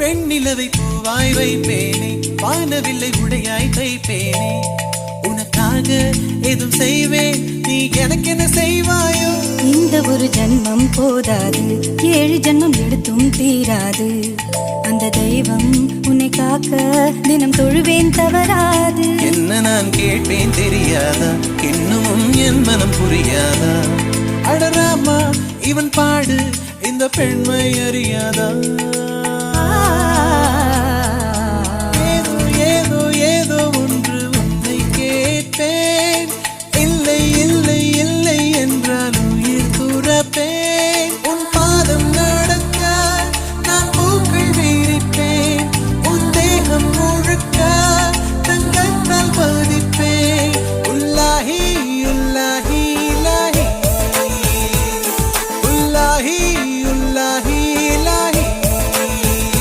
வெண்ணிலவை பூவாய் வைப்பேனே, வானவில்லை உடையாய் தைப்பேனே, உனக்காக எதுவும் செய்வேன், நீ எனக்கு என்ன செய்வாயோ? இந்த ஒரு ஜன்மம் போதாது, 7 ஜன்மம் எடுத்தும் தீராது. அந்த தெய்வம் உன்னை காக்க தினம் தொழுவேன் தவறாது. என்ன நான் கேட்பேன் தெரியாதா, இன்னும் என் மனம் புரியாதா? அடராமா இவன் பாடு இந்த பெண்மை அறியாதா?